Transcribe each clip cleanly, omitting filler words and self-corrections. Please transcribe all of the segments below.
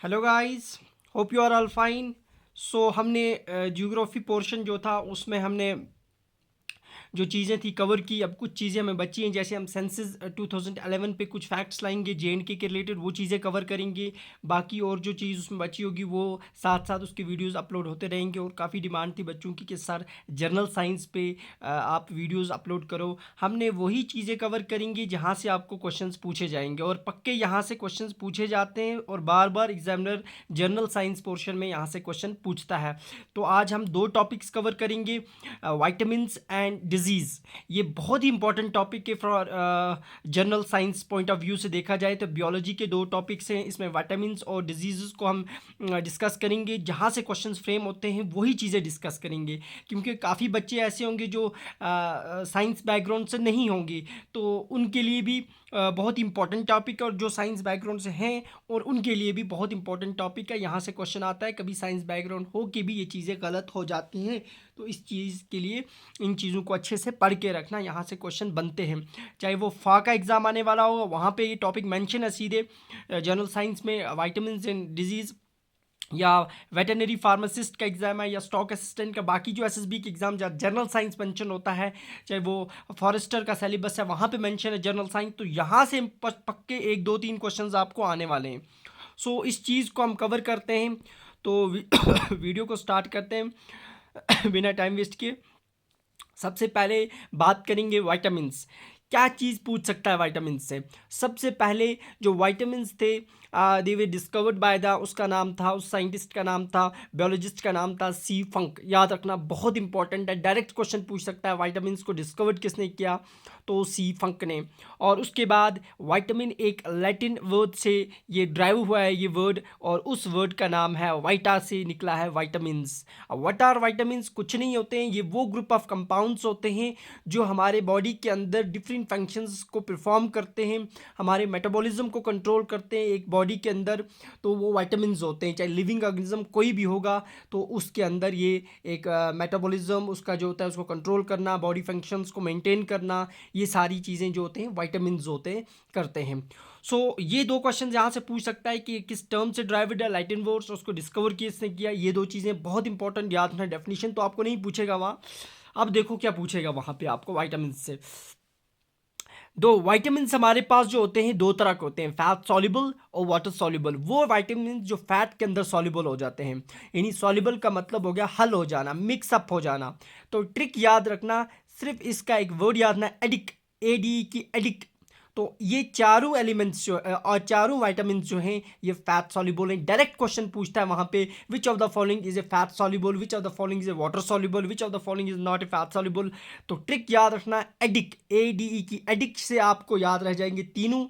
Hello guys, hope you are all fine. So हमने geography portion जो था उसमें हमने जो चीज़ें थी कवर की। अब कुछ चीज़ें हमें बची हैं, जैसे हम सेंसस 2011 पे कुछ फैक्ट्स लाएंगे JNK के रिलेटेड, वो चीज़ें कवर करेंगे। बाकी और जो चीज़ उसमें बची होगी वो साथ साथ उसके वीडियोस अपलोड होते रहेंगे। और काफ़ी डिमांड थी बच्चों की कि सर जर्नल साइंस पे आप वीडियोस अपलोड करो। हमने वही चीज़ें कवर करेंगे जहाँ से आपको क्वेश्चंस पूछे जाएंगे, और पक्के यहाँ से क्वेश्चंस पूछे जाते हैं और बार बार एग्जामिनर जर्नल साइंस पोर्शन में यहाँ से क्वेश्चन पूछता है। तो आज हम दो टॉपिक्स कवर करेंगे, वाइटामिन्स एंड डिजीज़। ये बहुत ही इंपॉर्टेंट टॉपिक है for general science point of view से देखा जाए तो। बियोलॉजी के दो टॉपिक्स हैं, इसमें वाइटामिन्स और डिजीज़ को हम डिस्कस करेंगे। जहाँ से क्वेश्चंस फ्रेम होते हैं वही चीज़ें डिस्कस करेंगे, क्योंकि काफ़ी बच्चे ऐसे होंगे जो साइंस बैकग्राउंड से नहीं होंगे, तो उनके लिए भी बहुत इंपॉर्टेंट टॉपिक है। और जो साइंस बैकग्राउंड से हैं और उनके लिए भी बहुत इंपॉर्टेंट टॉपिक है। यहाँ से क्वेश्चन आता है, कभी साइंस बैकग्राउंड हो के भी ये चीज़ें गलत हो जाती हैं। तो इस चीज़ के लिए इन चीज़ों को अच्छे से पढ़ के रखना, यहाँ से क्वेश्चन बनते हैं। चाहे वो फा का एग्ज़ाम आने वाला होगा, वहाँ पे ये टॉपिक मेंशन है सीधे जनरल साइंस में, वाइटामिन एंड डिजीज़, या वेटरनरी फार्मासिस्ट का एग्ज़ाम है, या स्टॉक असिस्टेंट का। बाकी जो SSB के एग्ज़ाम जहाँ जनरल साइंस मेंशन होता है, चाहे वो फॉरेस्टर का सिलेबस है वहाँ पे मेंशन है जनरल साइंस, तो यहाँ से पक्के एक दो तीन क्वेश्चंस आपको आने वाले हैं। सो इस चीज़ को हम कवर करते हैं। तो वीडियो को स्टार्ट करते हैं बिना टाइम वेस्ट किए। सबसे पहले बात करेंगे वाइटामिन्स। क्या चीज़ पूछ सकता है वाइटामिन से? सबसे पहले जो वाइटामिन्स थे दे वे डिस्कवर्ड बाय द, उसका नाम था, उस साइंटिस्ट का नाम था, बायोलॉजिस्ट का नाम था सी फंक। याद रखना बहुत इंपॉर्टेंट है, डायरेक्ट क्वेश्चन पूछ सकता है वाइटामिन्स को डिस्कवर्ड किसने किया, तो सी फंक ने। और उसके बाद वाइटामिन एक लैटिन वर्ड से ये ड्राइव हुआ है ये वर्ड, और उस वर्ड का नाम है वाइटा से निकला है वाइटामिन्स। What are vitamins? कुछ नहीं होते हैं, ये वो ग्रुप ऑफ कंपाउंड्स होते हैं जो हमारे बॉडी के अंदर डिफरेंट फंक्शंस को परफॉर्म करते हैं, हमारे मेटाबॉलिज्म को कंट्रोल करते हैं एक बॉडी के अंदर। तो वो वाइटामिन्स होते हैं। चाहे लिविंग ऑर्गेनिज्म कोई भी होगा तो उसके अंदर ये एक मेटाबॉलिज्म उसका जो होता है उसको कंट्रोल करना, बॉडी फंक्शंस को मेंटेन करना, ये सारी चीज़ें जो होते हैं वाइटामिन्स होते हैं, करते हैं। सो ये दो क्वेश्चन यहाँ से पूछ सकता है कि किस टर्म से ड्राइव्ड है लैटिन वर्ड्स, उसको डिस्कवर किसने किया। ये दो चीज़ें बहुत इंपॉर्टेंट याद रखना। डेफिनेशन तो आपको नहीं पूछेगा वहाँ। अब देखो क्या पूछेगा वहाँ पे आपको वाइटामिन से। दो वाइटामिन हमारे पास जो होते हैं दो तरह के होते हैं, फैट सॉल्युबल और वाटर सॉल्युबल। वो वाइटामिन जो फैट के अंदर सॉल्युबल हो जाते हैं, यानी सॉल्युबल का मतलब हो गया हल हो जाना, मिक्सअप हो जाना। तो ट्रिक याद रखना, सिर्फ इसका एक वर्ड याद रखना, एडिक, ADE की एडिक। तो ये चारों एलिमेंट्स जो और चारों वाइटामिन जो हैं ये फैट सॉल्युबल हैं। डायरेक्ट क्वेश्चन पूछता है वहाँ पे, विच of the following is A fat soluble, which of the following is A water soluble, which of the following is not a fat soluble. तो ट्रिक याद रखना, एडिक, ADE की edict से आपको याद रह जाएंगे तीनों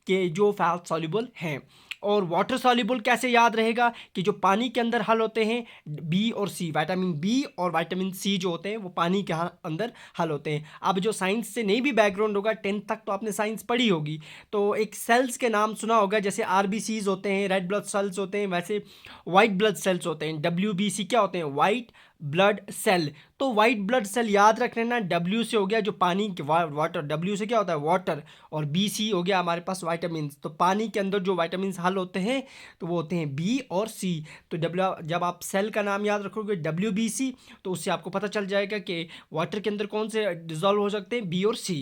के जो फैट सॉल्युबल हैं। और वाटर सॉल्युबल कैसे याद रहेगा कि जो पानी के अंदर हल होते हैं, बी और सी, विटामिन बी और विटामिन सी जो होते हैं वो पानी के अंदर हल होते हैं। अब जो साइंस से नहीं भी बैकग्राउंड होगा, 10th तक तो आपने साइंस पढ़ी होगी, तो एक सेल्स के नाम सुना होगा, जैसे RBCs होते हैं, रेड ब्लड सेल्स होते हैं, वैसे वाइट ब्लड सेल्स होते हैं, WBC क्या होते हैं, वाइट ब्लड सेल। तो वाइट ब्लड सेल याद रख लेना, W से हो गया जो पानी के वाटर, W से क्या होता है वाटर, और BC हो गया हमारे पास वाइटामिन। तो पानी के अंदर जो वाइटामिन हल होते हैं तो वो होते हैं B और C। तो जब आप सेल का नाम याद रखोगे WBC, तो उससे आपको पता चल जाएगा कि वाटर के अंदर कौन से डिजॉल्व हो सकते हैं, B और C।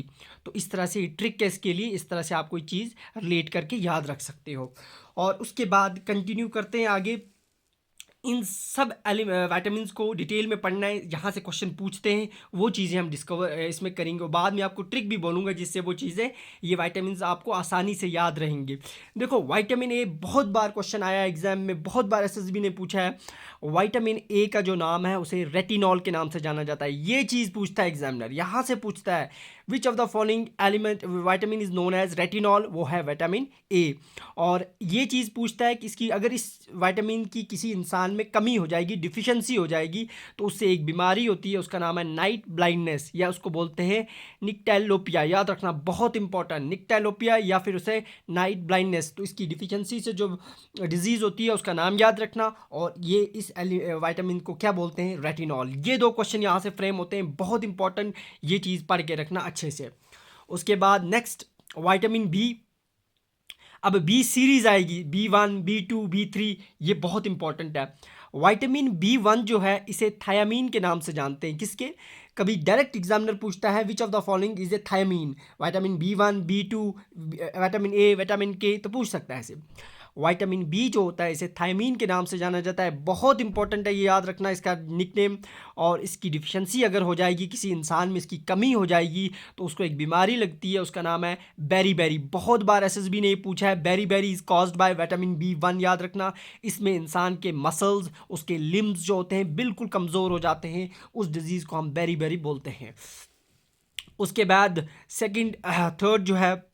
तो इस तरह से ट्रिक है इसके लिए, इस तरह से आप कोई चीज़ रिलेट करके याद रख सकते हो। और उसके बाद कंटिन्यू करते हैं आगे। इन सब विटामिन्स को डिटेल में पढ़ना है, यहाँ से क्वेश्चन पूछते हैं वो चीज़ें हम डिस्कवर इसमें करेंगे। और बाद में आपको ट्रिक भी बोलूँगा जिससे वो चीज़ें, ये विटामिन्स आपको आसानी से याद रहेंगे। देखो विटामिन ए बहुत बार क्वेश्चन आया है एग्जाम में, बहुत बार SSB ने पूछा है। विटामिन ए का जो नाम है उसे रेटिनॉल के नाम से जाना जाता है। ये चीज़ पूछता है एग्जामिनर, यहाँ से पूछता है which of the following element vitamin is known as retinol, वो है विटामिन ए। और ये चीज़ पूछता है कि इसकी अगर इस विटामिन की किसी इंसान में कमी हो जाएगी, डिफिशिएंसी हो जाएगी, तो उससे एक बीमारी होती है, उसका नाम है नाइट ब्लाइंडनेस, या उसको बोलते हैं निक्टेलोपिया। याद रखना बहुत इंपॉर्टेंट, निक्टेलोपिया या फिर उसे नाइट ब्लाइंडनेस। तो इसकी डिफिशिएंसी से जो डिजीज़ होती है उसका नाम याद रखना। और ये इस विटामिन को क्या बोलते हैं, रेटिनॉल। ये दो क्वेश्चन यहाँ से फ्रेम होते हैं, बहुत इंपॉर्टेंट, ये चीज़ पढ़ के रखना अच्छे से। उसके बाद नेक्स्ट विटामिन बी। अब बी सीरीज आएगी, B1, B2, B3, ये बहुत इंपॉर्टेंट है। विटामिन B1 जो है इसे थायामीन के नाम से जानते हैं। किसके? कभी डायरेक्ट एग्जामिनर पूछता है which of the following is a thiamine, vitamin B1, B2, vitamin A, vitamin K, तो पूछ सकता है ऐसे। विटामिन बी जो होता है इसे थायमीन के नाम से जाना जाता है। बहुत इंपॉर्टेंट है, ये याद रखना इसका निकनेम। और इसकी डिफिशिएंसी अगर हो जाएगी, किसी इंसान में इसकी कमी हो जाएगी, तो उसको एक बीमारी लगती है, उसका नाम है बेरी। बहुत बार एसएसबी ने ये पूछा है, beri is caused by vitamin B1, याद रखना। इसमें इंसान के मसल्स, उसके लिम्स जो होते हैं बिल्कुल कमज़ोर हो जाते हैं, उस डिजीज़ को हम बेरी बोलते हैं। उसके बाद सेकंड थर्ड जो है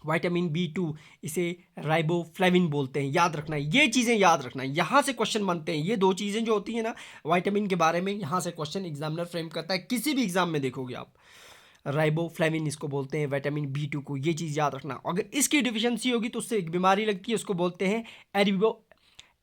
विटामिन B2, इसे राइबोफ्लेविन बोलते हैं। याद रखना, ये चीज़ें याद रखना, यहाँ से क्वेश्चन बनते हैं। ये दो चीज़ें जो होती हैं ना विटामिन के बारे में, यहाँ से क्वेश्चन एग्जामिनर फ्रेम करता है, किसी भी एग्जाम में देखोगे आप। राइबोफ्लेविन इसको बोलते हैं, विटामिन B2 को, ये चीज़ याद रखना। अगर इसकी डिफिशियंसी होगी तो उससे एक बीमारी लगती है, उसको बोलते हैं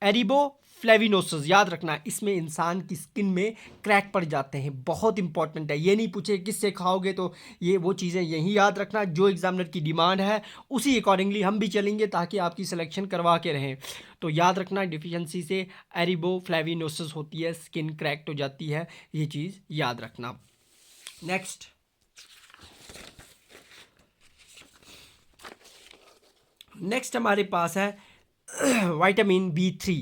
एरिबोफ्लेविनोसिस। याद रखना, इसमें इंसान की स्किन में क्रैक पड़ जाते हैं। बहुत इंपॉर्टेंट है, ये नहीं पूछे किससे खाओगे, तो ये वो चीज़ें यही याद रखना। जो एग्जामिनर की डिमांड है उसी अकॉर्डिंगली हम भी चलेंगे, ताकि आपकी सिलेक्शन करवा के रहें। तो याद रखना, डिफिशियंसी से एरिबोफ्लेविनोसिस होती है, स्किन क्रैक्ड हो जाती है, ये चीज़ याद रखना। नेक्स्ट हमारे पास है विटामिन B3,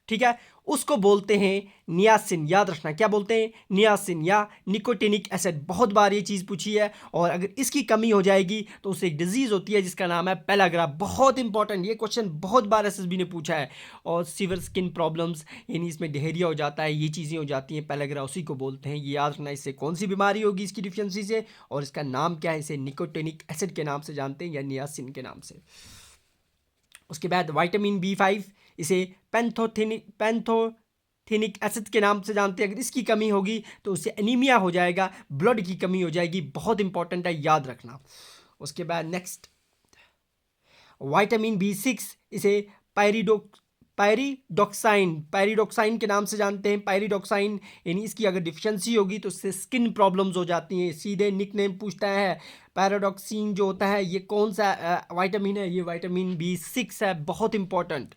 ठीक है, उसको बोलते हैं नियासिन। याद रखना, क्या बोलते हैं? नियासिन या निकोटिनिक एसिड। बहुत बार ये चीज़ पूछी है, और अगर इसकी कमी हो जाएगी तो उससे एक डिजीज़ होती है जिसका नाम है पेलाग्रा। बहुत इंपॉर्टेंट, ये क्वेश्चन बहुत बार एसएसबी ने पूछा है। और सीवियर स्किन प्रॉब्लम्स, यानी इसमें डेहेरिया हो जाता है, ये चीज़ें हो जाती हैं, पेलाग्रा उसी को बोलते हैं। ये याद रखना, इससे कौन सी बीमारी होगी इसकी डिफिशियंसी से, और इसका नाम क्या है, इसे निकोटिनिक एसिड के नाम से जानते हैं या नियासिन के नाम से। उसके बाद विटामिन B5, इसे पैंथोथेनिक एसिड के नाम से जानते हैं। अगर इसकी कमी होगी तो उससे एनीमिया हो जाएगा, ब्लड की कमी हो जाएगी। बहुत इंपॉर्टेंट है, याद रखना। उसके बाद नेक्स्ट विटामिन B6, इसे पैरिडोक्साइन के नाम से जानते हैं। पैरिडोक्साइन, यानी इसकी अगर डिफिशियंसी होगी तो उससे स्किन प्रॉब्लम्स हो जाती हैं। सीधे निकनेम पूछता है, पैराडॉक्सिन जो होता है ये कौन सा विटामिन है? ये विटामिन B6 है, बहुत इंपॉर्टेंट।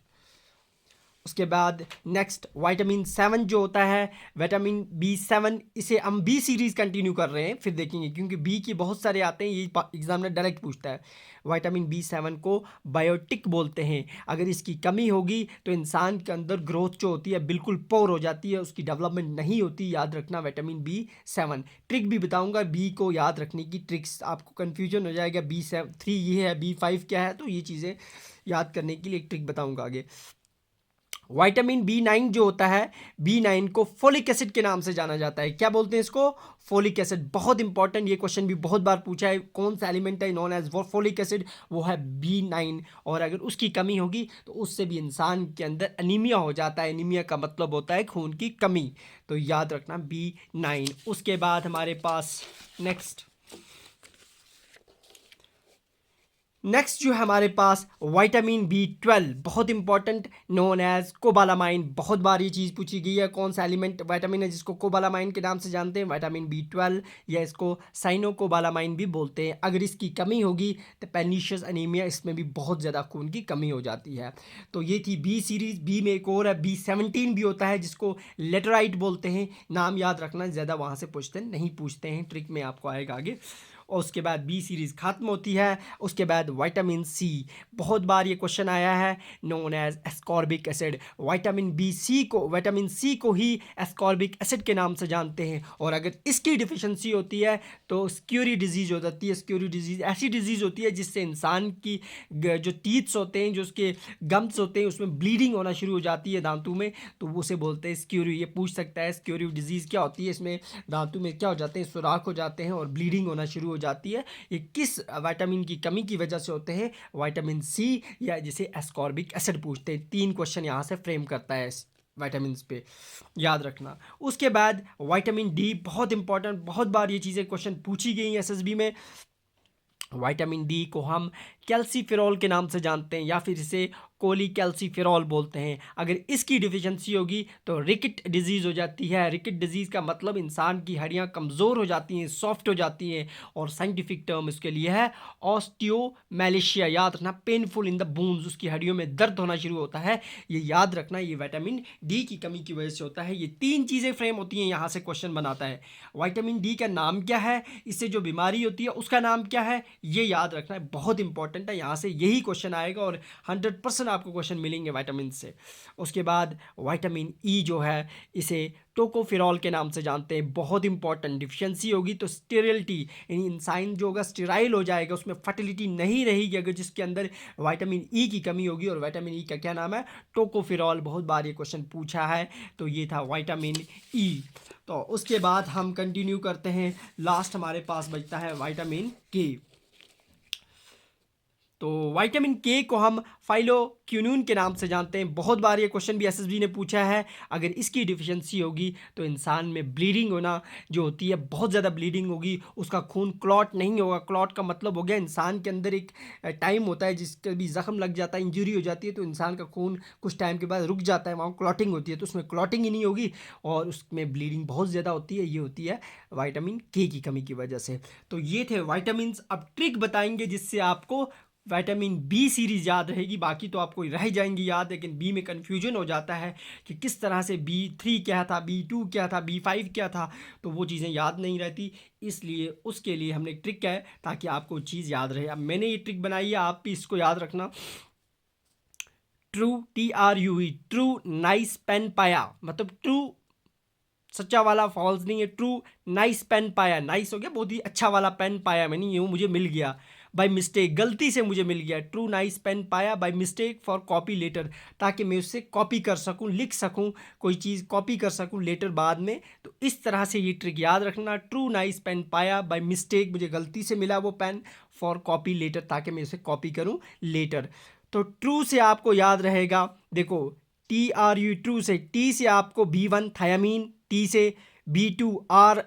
उसके बाद नेक्स्ट विटामिन 7 जो होता है, विटामिन B7, इसे हम बी सीरीज़ कंटिन्यू कर रहे हैं, फिर देखेंगे, क्योंकि बी के बहुत सारे आते हैं, ये एग्जामिनर डायरेक्ट पूछता है। विटामिन B7 को बायोटिक बोलते हैं। अगर इसकी कमी होगी तो इंसान के अंदर ग्रोथ जो होती है बिल्कुल पोर हो जाती है, उसकी डेवलपमेंट नहीं होती। याद रखना, विटामिन B7। ट्रिक भी बताऊंगा, बी को याद रखने की ट्रिक्स, आपको कन्फ्यूजन हो जाएगा, B3 ये है, B5 क्या है, तो ये चीज़ें याद करने के लिए एक ट्रिक बताऊंगा आगे। विटामिन B9 जो होता है, B9 को फोलिक एसिड के नाम से जाना जाता है। क्या बोलते हैं इसको? Folic acid. बहुत इंपॉर्टेंट, ये क्वेश्चन भी बहुत बार पूछा है, कौन सा एलिमेंट है नॉन एज फोलिक एसिड? वो है B9। और अगर उसकी कमी होगी तो उससे भी इंसान के अंदर एनीमिया हो जाता है। एनीमिया का मतलब होता है खून की कमी, तो याद रखना B9। उसके बाद हमारे पास नेक्स्ट जो है हमारे पास विटामिन B12, बहुत इंपॉर्टेंट, नोन एज कोबालामाइन। बहुत बार ये चीज़ पूछी गई है, कौन सा एलिमेंट विटामिन है जिसको कोबालामाइन के नाम से जानते हैं? विटामिन B12, या इसको साइनोकोबालामाइन भी बोलते हैं। अगर इसकी कमी होगी तो पेर्निशियस एनीमिया, इसमें भी बहुत ज़्यादा खून की कमी हो जाती है। तो ये थी बी सीरीज़। बी में एक और है B17 भी होता है, जिसको लेटराइट बोलते हैं। नाम याद रखना, ज़्यादा वहाँ से पूछते नहीं पूछते हैं, ट्रिक में आपको आएगा आगे। और उसके बाद बी सीरीज़ ख़त्म होती है। उसके बाद विटामिन C, बहुत बार ये क्वेश्चन आया है, known as ascorbic acid. Vitamin C को ही एस्कॉर्बिक एसिड के नाम से जानते हैं। और अगर इसकी डिफिशियंसी होती है तो स्क्यूरी डिजीज़ हो जाती है। स्क्यूरी डिजीज़ ऐसी डिजीज़ होती है जिससे इंसान की जो टीथ्स होते हैं, जो उसके गम्स होते हैं, उसमें ब्लीडिंग होना शुरू हो जाती है दांतों में, तो उसे बोलते हैं स्क्यूरी। ये पूछ सकता है स्क्यूरी डिजीज़ क्या होती है, इसमें दांतों में क्या हो जाते हैं, सुराख हो जाते हैं और ब्लीडिंग होना शुरू हो जाती है। ये किस विटामिन की कमी की वजह से होते हैं? विटामिन C, या जिसे एस्कॉर्बिक एसिड पूछते हैं। 3 क्वेश्चन यहाँ से फ्रेम करता है विटामिन पे, याद रखना। उसके बाद विटामिन D, बहुत इंपॉर्टेंट, बहुत बार ये चीज़ें क्वेश्चन पूछी गई हैं एसएसबी में। विटामिन D को हम कैल्सीफेरॉल के नाम से जानते हैं या फिर इसे कोलीकैल्सीफेरॉल बोलते हैं। अगर इसकी डिफिशिएंसी होगी तो रिकेट डिजीज़ हो जाती है। रिकेट डिजीज़ का मतलब इंसान की हड्डियां कमज़ोर हो जाती हैं, सॉफ्ट हो जाती हैं, और साइंटिफिक टर्म इसके लिए है ऑस्टियोमैलेशिया। याद रखना, पेनफुल इन द बोन्स, उसकी हड्डियों में दर्द होना शुरू होता है। ये याद रखना, ये विटामिन डी की कमी की वजह से होता है। ये तीन चीज़ें फ्रेम होती हैं, यहाँ से क्वेश्चन बनाता है। विटामिन डी का नाम क्या है, इससे जो बीमारी होती है उसका नाम क्या है, ये याद रखना है, बहुत इंपॉर्टेंट है। यहाँ से यही क्वेश्चन आएगा और 100% आपको क्वेश्चन मिलेंगे विटामिन से। उसके बाद विटामिन ई जो है इसे टोकोफेरॉल के नाम से जानते हैं। बहुत इंपॉर्टेंट, डिफिशिएंसी होगी तो स्टेरिलिटी, यानी इंसान जो होगा स्टेराइल हो जाएगा, उसमें फर्टिलिटी नहीं रहेगी अगर जिसके अंदर विटामिन ई की कमी होगी। और विटामिन ई का क्या नाम है, टोकोफेरॉल। बहुत बार ये क्वेश्चन पूछा है, तो ये था विटामिन ई। तो उसके बाद हम कंटिन्यू करते हैं, लास्ट हमारे पास बचता है विटामिन के। तो विटामिन के को हम फाइलोक्विनोन के नाम से जानते हैं। बहुत बार ये क्वेश्चन भी एसएसबी ने पूछा है। अगर इसकी डिफिशिएंसी होगी तो इंसान में ब्लीडिंग होना जो होती है, बहुत ज़्यादा ब्लीडिंग होगी, उसका खून क्लॉट नहीं होगा। क्लॉट का मतलब हो गया इंसान के अंदर एक टाइम होता है जिसका भी जख्म लग जाता है, इंजरी हो जाती है, तो इंसान का खून कुछ टाइम के बाद रुक जाता है, वहाँ क्लॉटिंग होती है, तो उसमें क्लॉटिंग ही नहीं होगी और उसमें ब्लीडिंग बहुत ज़्यादा होती है। ये होती है विटामिन के की कमी की वजह से। तो ये थे विटामिन। अब ट्रिक बताएंगे जिससे आपको विटामिन बी सीरीज याद रहेगी, बाकी तो आपको रह जाएंगी याद, लेकिन बी में कन्फ्यूजन हो जाता है कि किस तरह से B3 क्या था, B2 क्या था, B5 क्या था, तो वो चीज़ें याद नहीं रहती। इसलिए उसके लिए हमने एक ट्रिक है ताकि आपको चीज़ याद रहे। अब मैंने ये ट्रिक बनाई है, आप भी इसको याद रखना। True, TRUE, true nice pen पाया, मतलब ट्रू सच्चा वाला, फॉल्स नहीं है। ट्रू नाइस पेन पाया, नाइस हो गया बहुत ही अच्छा वाला पेन पाया मैंने, यूँ मुझे मिल गया बाय मिस्टेक, गलती से मुझे मिल गया। ट्रू नाइस पेन पाया by mistake for copy letter, ताकि मैं उससे कॉपी कर सकूं, लिख सकूं, कोई चीज़ कॉपी कर सकूं लेटर बाद में। तो इस तरह से ये ट्रिक याद रखना। ट्रू नाइस पेन पाया बाय मिस्टेक, मुझे गलती से मिला वो पेन, फॉर कॉपी लेटर, ताकि मैं उसे कॉपी करूं लेटर। तो ट्रू से आपको याद रहेगा, देखो TRU, ट्रू से, टी से आपको B1 थायामीन, टी से B2 आर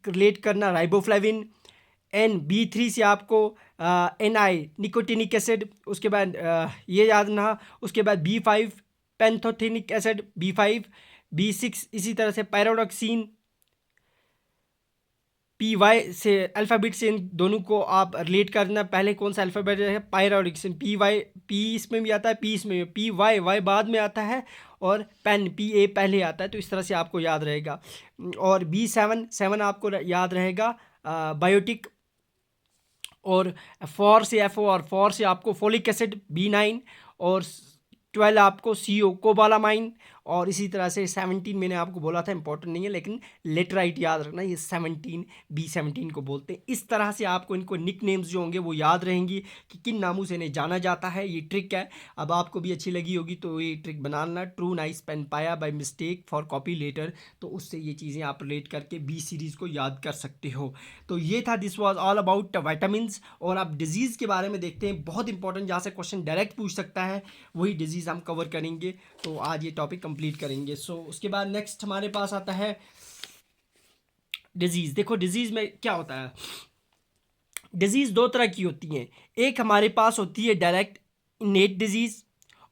रिलेट करना राइबोफ्लेविन, B3 से आपको NI निकोटिनिक एसिड, उसके बाद ये याद ना, उसके बाद B5 पेंथोथेनिक एसिड, B5, B6 इसी तरह से पैरोडॉक्सिन, PY से अल्फ़ाबेट से इन दोनों को आप रिलेट करना। पहले कौन सा अल्फ़ाबेट है, पायरोडिक्सिन, PY, P इसमें भी आता है, P इसमें भी, PY बाद में आता है, और पेन PA पहले आता है। तो इस तरह से आपको याद रहेगा। और B7 आपको याद रहेगा बायोटिक, और फॉर से FO, और फॉर से आपको फोलिक एसिड B9, और 12 आपको CO कोबालामाइन, और इसी तरह से 17 मैंने आपको बोला था, इंपॉर्टेंट नहीं है लेकिन लेटराइट याद रखना, ये 17 B17 को बोलते हैं। इस तरह से आपको इनको निक नेम्स जो होंगे वो याद रहेंगी कि किन नामों से इन्हें जाना जाता है। ये ट्रिक है, अब आपको भी अच्छी लगी होगी तो ये ट्रिक बनाना। ट्रू नाइस पेन पाया by mistake for copy letter, तो उससे ये चीज़ें आप रिलेट करके B सीरीज़ को याद कर सकते हो। तो ये था, this was all about vitamin. और आप डिजीज़ के बारे में देखते हैं, बहुत इंपॉर्टेंट, जहाँ से क्वेश्चन डायरेक्ट पूछ सकता है वही डिजीज़ हम कवर करेंगे। तो आज ये टॉपिक कंप्लीट करेंगे। सो उसके बाद नेक्स्ट हमारे पास आता है डिजीज़। देखो डिजीज़ में क्या होता है, डिजीज़ दो तरह की होती हैं। एक हमारे पास होती है डायरेक्ट इनेट डिजीज़,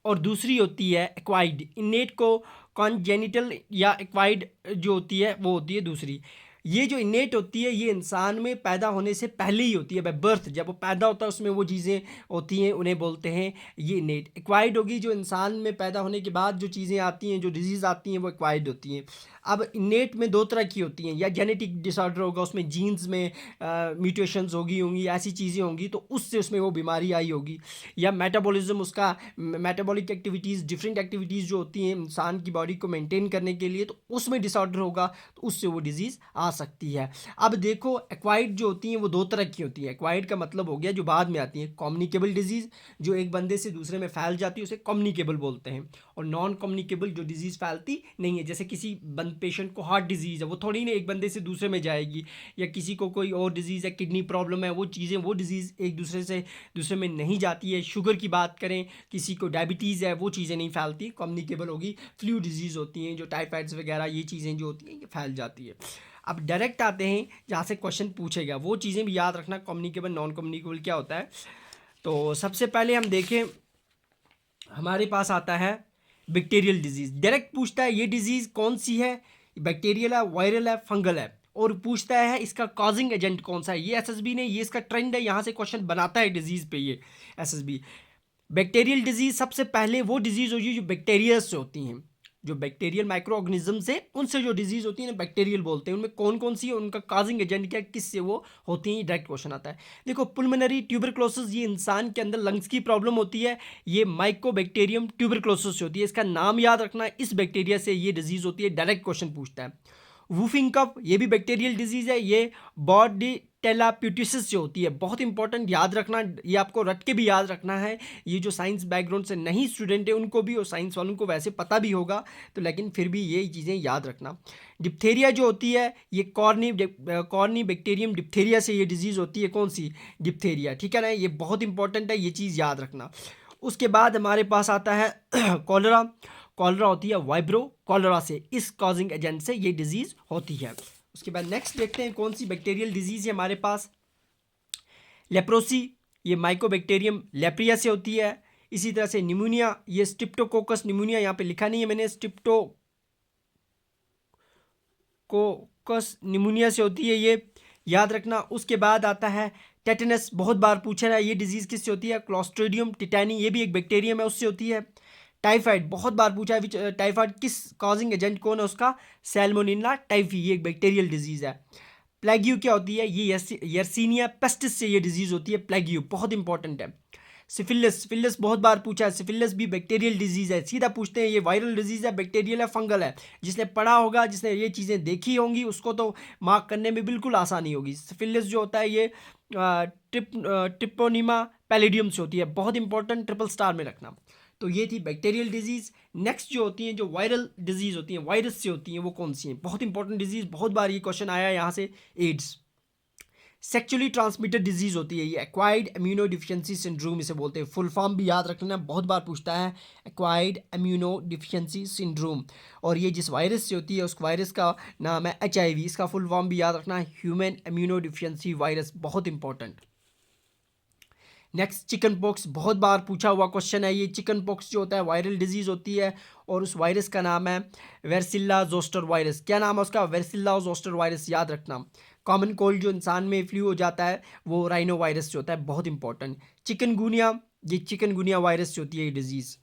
और दूसरी होती है एक्वाइर्ड। इनेट को कॉन्जेनिटल या एक्वाइर्ड जो होती है वो होती है दूसरी। ये जो इनेट होती है ये इंसान में पैदा होने से पहले ही होती है, बाय बर्थ, जब वो पैदा होता है उसमें वो चीज़ें होती हैं, उन्हें बोलते हैं ये इनेट। एक्वाइर्ड होगी जो इंसान में पैदा होने के बाद जो चीज़ें आती हैं, जो डिजीज़ आती हैं, वो एक्वाइर्ड होती हैं। अब इनेट में दो तरह की होती हैं, या जेनेटिक डिसऑर्डर होगा, उसमें जीन्स में म्यूटेशंस होंगी, ऐसी चीज़ें होंगी, तो उससे उसमें वो बीमारी आई होगी। या मेटाबॉलिज्म, उसका मेटाबॉलिक एक्टिविटीज़, डिफरेंट एक्टिविटीज़ जो होती हैं इंसान की बॉडी को मेंटेन करने के लिए, तो उसमें डिसऑर्डर होगा, तो उससे वो डिजीज़ आ सकती है। अब देखो एक्वाइर्ड जो होती हैं वो दो तरह की होती है। एक्वाइर्ड का मतलब हो गया जो बाद में आती है, कम्युनिकेबल डिजीज़, जो एक बंदे से दूसरे में फैल जाती है उसे कम्युनिकेबल बोलते हैं। और नॉन कम्युनिकेबल जो डिजीज़ फैलती नहीं है, जैसे किसी पेशेंट को हार्ट डिजीज़ है, वो थोड़ी ना एक बंदे से दूसरे में जाएगी, या किसी को कोई और डिजीज़ है, किडनी प्रॉब्लम है, वो चीज़ें, वो डिजीज़ एक दूसरे से दूसरे में नहीं जाती है। शुगर की बात करें, किसी को डायबिटीज़ है, वो चीज़ें नहीं फैलती, कम्युनिकेबल होगी। फ्लू डिजीज़ होती हैं, जो टाइफाइड्स वगैरह, ये चीज़ें जो होती हैं ये फैल जाती है। अब डायरेक्ट आते हैं जहाँ से क्वेश्चन पूछेगा, वो चीज़ें भी याद रखना, कम्युनिकेबल, नॉन कम्युनिकेबल क्या होता है। तो सबसे पहले हम देखें, हमारे पास आता है बैक्टीरियल डिजीज़। डायरेक्ट पूछता है ये डिजीज़ कौन सी है, बैक्टीरियल है, वायरल है, फंगल है, और पूछता है इसका कॉजिंग एजेंट कौन सा है। ये एसएसबी ने, ये इसका ट्रेंड है, यहाँ से क्वेश्चन बनाता है डिजीज़ पे ये एसएसबी। बैक्टीरियल डिजीज़ सबसे पहले वो डिजीज़ होगी जो बैक्टीरिया से होती हैं, जो बैक्टीरियल माइक्रो ऑर्गेनिज्म से, उनसे जो डिजीज़ होती है ना बैक्टीरियल बोलते हैं। उनमें कौन कौन सी है, उनका काजिंग एजेंट क्या, किससे वो होती हैं, डायरेक्ट क्वेश्चन आता है। देखो, पुल्मोनरी ट्यूबरक्लोसिस, ये इंसान के अंदर लंग्स की प्रॉब्लम होती है, ये माइकोबैक्टीरियम ट्यूबरक्लोसिस से होती है। इसका नाम याद रखना, इस बैक्टीरिया से ये डिजीज़ होती है, डायरेक्ट क्वेश्चन पूछता है। वूफिंग कफ, ये भी बैक्टीरियल डिजीज़ है, ये बॉडी टेलाप्यूटिसिस से होती है, बहुत इंपॉर्टेंट, याद रखना, ये आपको रट के भी याद रखना है। ये जो साइंस बैकग्राउंड से नहीं स्टूडेंट है उनको भी, और साइंस वालों को वैसे पता भी होगा, तो लेकिन फिर भी ये चीज़ें याद रखना। डिप्थेरिया जो होती है, ये कॉर्नी बैक्टीरियम डिप्थेरिया से ये डिजीज़ होती है, कौन सी, डिप्थेरिया, ठीक है ना, ये बहुत इंपॉर्टेंट है, ये चीज़ याद रखना। उसके बाद हमारे पास आता है कॉलरा। कॉलरा होती है वाइब्रो कॉलरा से, इस कॉजिंग एजेंट से ये डिजीज़ होती है। उसके बाद नेक्स्ट देखते हैं कौन सी बैक्टीरियल डिजीज़ है हमारे पास। लेप्रोसी, ये माइकोबैक्टीरियम लेप्रिया से होती है। इसी तरह से निमोनिया, ये स्ट्रिप्टोकोकस निमोनिया, यहाँ पे लिखा नहीं है मैंने, स्ट्रिप्टोकोकस निमोनिया से होती है, ये याद रखना। उसके बाद आता है टेटनस, बहुत बार पूछा है ये डिजीज़ किससे होती है, क्लोस्ट्रीडियम टिटानी, ये भी एक बैक्टीरियम है, उससे होती है। टाइफाइड, बहुत बार पूछा है, टाइफाइड किस कॉजिंग एजेंट कौन है उसका, सैल्मोनेला टाइफी, ये एक बैक्टीरियल डिजीज़ है। प्लेग्यू क्या होती है, ये यर्सीनिया पेस्टिस से ये डिजीज़ होती है, प्लेग्यू बहुत इंपॉर्टेंट है। सिफिलिस बहुत बार पूछा है, सिफिलिस भी बैक्टीरियल डिजीज़ है, सीधा पूछते हैं ये वायरल डिजीज़ है, बैक्टीरियल है, फंगल है। जिसने पढ़ा होगा, जिसने ये चीज़ें देखी होंगी, उसको तो मार्क करने में बिल्कुल आसानी होगी। सिफिलिस जो होता है ये ट्रिपोनिमा पैलिडियम से होती है, बहुत इंपॉर्टेंट, ट्रिपल स्टार में रखना। तो ये थी बैक्टीरियल डिजीज़। नेक्स्ट जो होती हैं, जो वायरल डिजीज़ होती हैं, वायरस से होती हैं, वो कौन सी हैं, बहुत इंपॉर्टेंट डिजीज़, बहुत बार ये क्वेश्चन आया है यहाँ से। एड्स सेक्चुअली ट्रांसमिटेड डिजीज़ होती है, ये एक्वायर्ड इम्यूनो डिफिशियंसी सिंड्रोम इसे बोलते हैं, फुल फॉर्म भी याद रखना, बहुत बार पूछता है, एक्वायर्ड इम्यूनो डिफिशियंसी सिंड्रोम। और ये जिस वायरस से होती है उस वायरस का नाम है HIV, इसका फुल फॉर्म भी याद रखना, ह्यूमन इम्यूनो डिफिशियंसी वायरस, बहुत इंपॉर्टेंट। नेक्स्ट चिकन पॉक्स, बहुत बार पूछा हुआ क्वेश्चन है ये। चिकन पॉक्स जो होता है वायरल डिजीज़ होती है, और उस वायरस का नाम है वेर्सिल्ला जोस्टर वायरस। क्या नाम है उसका, वेर्सिल्ला जोस्टर वायरस, याद रखना। कॉमन कोल्ड जो इंसान में फ्लू हो जाता है वो राइनो वायरस से होता है, बहुत इंपॉर्टेंट। चिकनगुनिया, ये चिकनगुनिया वायरस से होती है ये disease.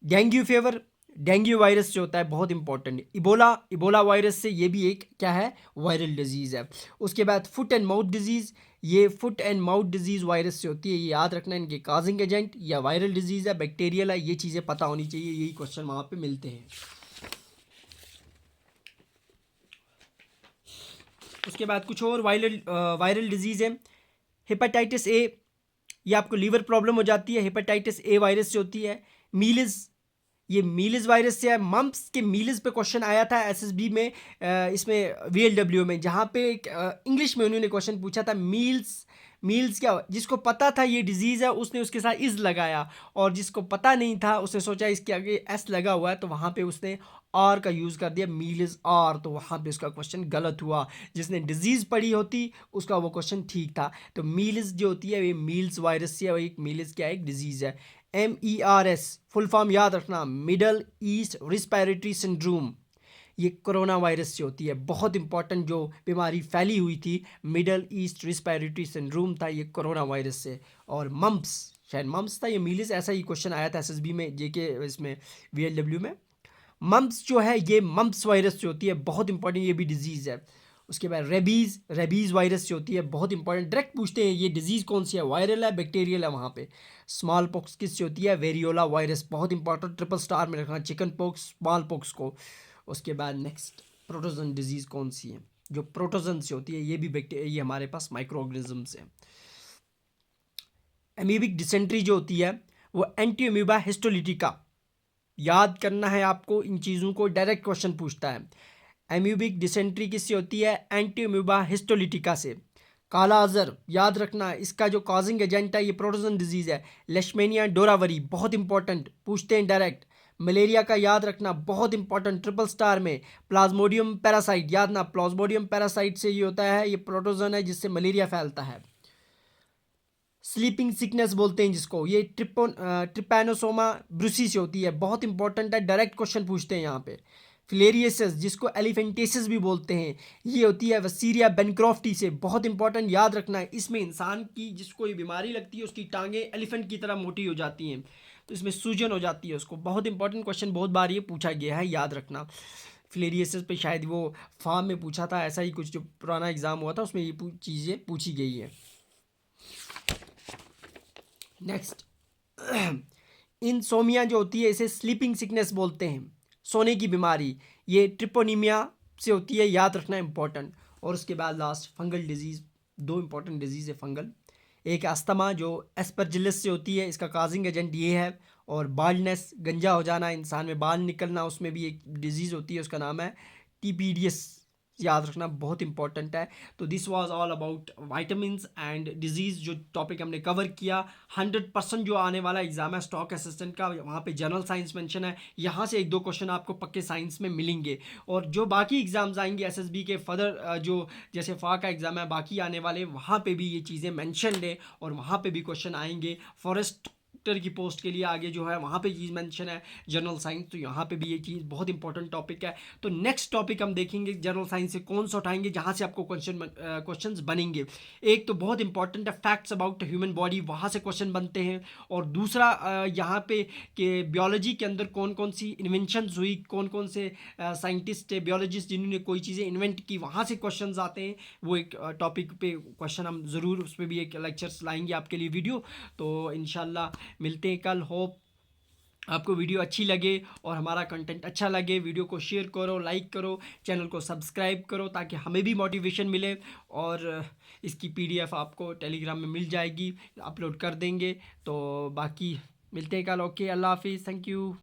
Dengue fever, dengue virus से होता है, बहुत इंपॉर्टेंट। इबोला वायरस से, ये भी एक क्या है, वायरल डिजीज़ है। उसके बाद फुट एंड माउथ डिजीज़, ये foot and mouth disease virus से होती है, ये याद रखना। इनके काजिंग एजेंट या वायरल डिजीज़ है, बैक्टीरियल है, ये चीज़ें पता होनी चाहिए, यही क्वेश्चन वहाँ पे मिलते हैं। उसके बाद कुछ और वायरल डिजीज़ है। हेपेटाइटिस ए, ये आपको लीवर प्रॉब्लम हो जाती है, हेपेटाइटिस ए वायरस से होती है। मीलिस, ये मीलिस वायरस से है। मम्प्स के मीलिस पे क्वेश्चन आया था एसएसबी में, इसमें VLW में, जहाँ पे इंग्लिश में उन्होंने क्वेश्चन पूछा था, मील्स क्या, जिसको पता था ये डिजीज़ है उसने उसके साथ इज़ लगाया, और जिसको पता नहीं था उसने सोचा इसके आगे एस लगा हुआ है, तो वहाँ पे उसने आर का यूज़ कर दिया, मील्स आर, तो वहाँ पे उसका क्वेश्चन गलत हुआ। जिसने डिजीज़ पढ़ी होती उसका वो क्वेश्चन ठीक था। तो मील्स जो होती है ये मील्स वायरस से, और एक मील्स क्या है, एक डिजीज़ है। MERS फुल फॉर्म याद रखना, मिडल ईस्ट रिस्पायरेटरी सिंड्रोम, ये कोरोना वायरस से होती है, बहुत इंपॉर्टेंट। जो बीमारी फैली हुई थी मिडल ईस्ट रिस्पायरेटरी सिंड्रोम था, ये कोरोना वायरस से। और मम्प्स, शायद मम्प्स था, ये मीलिस, ऐसा ही क्वेश्चन आया था एसएसबी में, जेके इसमें VLW में। मम्प्स जो है ये मम्प्स वायरस से होती है, बहुत इंपॉर्टेंट, ये भी डिजीज़ है। उसके बाद रेबीज़ वायरस से होती है, बहुत इंपॉर्टेंट, डायरेक्ट पूछते हैं ये डिजीज़ कौन सी है, वायरल है, बैक्टीरियल है वहाँ पे। स्मॉल पॉक्स किससे होती है, वेरियोला वायरस, बहुत इंपॉर्टेंट, ट्रिपल स्टार में रखना, चिकन पॉक्स, स्मॉल पॉक्स को। उसके बाद नेक्स्ट प्रोटोजन डिजीज़ कौन सी है, जो प्रोटोजन से होती है, ये भी बैक्टीरिया, ये हमारे पास माइक्रो ऑर्गेनिजम्स है। एमीबिक डिसेंट्री जो होती है वो एंटी अमीबा हिस्टोलिटिका, याद करना है आपको इन चीज़ों को, डायरेक्ट क्वेश्चन पूछता है। एम्यूबिक डिसेंट्री किससे होती है, एंटी अमीबा हिस्टोलिटिका से। काला अजहर याद रखना, इसका जो कॉजिंग एजेंट है ये प्रोटोजन डिजीज़ है, लेशमेनिया डोरावरी, बहुत इंपॉर्टेंट, पूछते हैं डायरेक्ट। मलेरिया का याद रखना, बहुत इंपॉर्टेंट, ट्रिपल स्टार में। प्लाज्मोडियम पैरासाइट, याद ना, प्लाज्मोडियम पैरासाइट से ये होता है, ये प्रोटोजन है जिससे मलेरिया फैलता है। स्लीपिंग सिकनेस बोलते हैं जिसको, ये ट्रिपैनोसोमा ब्रूसी से होती है, बहुत इंपॉर्टेंट है, डायरेक्ट क्वेश्चन पूछते हैं यहाँ पे। फिलेरियसिस जिसको एलिफेंटेसिस भी बोलते हैं, ये होती है वसीरिया बेनक्रॉफ्टी से, बहुत इंपॉर्टेंट, याद रखना है। इसमें इंसान की जिसको ये बीमारी लगती है उसकी टांगें एलिफेंट की तरह मोटी हो जाती हैं, तो इसमें सूजन हो जाती है उसको। बहुत इंपॉर्टेंट क्वेश्चन, बहुत बार ये पूछा गया है, याद रखना। फिलेरियसिस पे शायद वो फार्म में पूछा था, ऐसा ही कुछ जो पुराना एग्जाम हुआ था उसमें ये चीज़ें पूछी गई है। नेक्स्ट, इंसोमिया जो होती है इसे स्लीपिंग सिकनेस बोलते हैं, सोने की बीमारी, ये ट्रिपोनीमिया से होती है, याद रखना इंपॉर्टेंट। और उसके बाद लास्ट फंगल डिजीज़, दो इंपॉर्टेंट डिजीज़ है फंगल, एक अस्थमा जो एस्परजिलस से होती है, इसका काजिंग एजेंट ये है। और बाल्डनेस, गंजा हो जाना, इंसान में बाल निकलना, उसमें भी एक डिजीज़ होती है, उसका नाम है टीपीडियस, याद रखना बहुत इंपॉर्टेंट है। तो this was all about vitamins and disease, जो टॉपिक हमने कवर किया। 100% जो आने वाला एग्जाम है स्टॉक असिस्टेंट का, वहाँ पे जनरल साइंस मेंशन है, यहाँ से एक दो क्वेश्चन आपको पक्के साइंस में मिलेंगे। और जो बाकी एग्जाम्स आएंगे एसएसबी के फर्दर, जो जैसे फा का एग्जाम है बाकी आने वाले, वहाँ पे भी ये चीज़ें मैंशन है और वहाँ पे भी क्वेश्चन आएंगे। फॉरेस्ट की पोस्ट के लिए आगे जो है वहाँ पे चीज़ मेंशन है जनरल साइंस, तो यहाँ पे भी ये चीज़ बहुत इंपॉर्टेंट टॉपिक है। तो नेक्स्ट टॉपिक हम देखेंगे जनरल साइंस से कौन सा उठाएंगे जहाँ से आपको क्वेश्चंस बनेंगे। एक तो बहुत इंपॉर्टेंट है फैक्ट्स अबाउट ह्यूमन बॉडी, वहाँ से क्वेश्चन बनते हैं। और दूसरा यहाँ पे कि बियोलॉजी के अंदर कौन कौन सी इन्वेंशंस हुई, कौन कौन से साइंटिस्ट बियोलॉजिस्ट जिन्होंने कोई चीज़ें इन्वेंट की, वहाँ से क्वेश्चन आते हैं। वो एक टॉपिक पे क्वेश्चन हम ज़रूर, उस पर भी एक लेक्चर्स लाएंगे आपके लिए वीडियो। तो इंशाल्लाह मिलते हैं कल। होप आपको वीडियो अच्छी लगे और हमारा कंटेंट अच्छा लगे। वीडियो को शेयर करो, लाइक करो, चैनल को सब्सक्राइब करो ताकि हमें भी मोटिवेशन मिले। और इसकी पीडीएफ आपको टेलीग्राम में मिल जाएगी, अपलोड कर देंगे। तो बाकी मिलते हैं कल। ओके, अल्लाह हाफिज़, थैंक यू।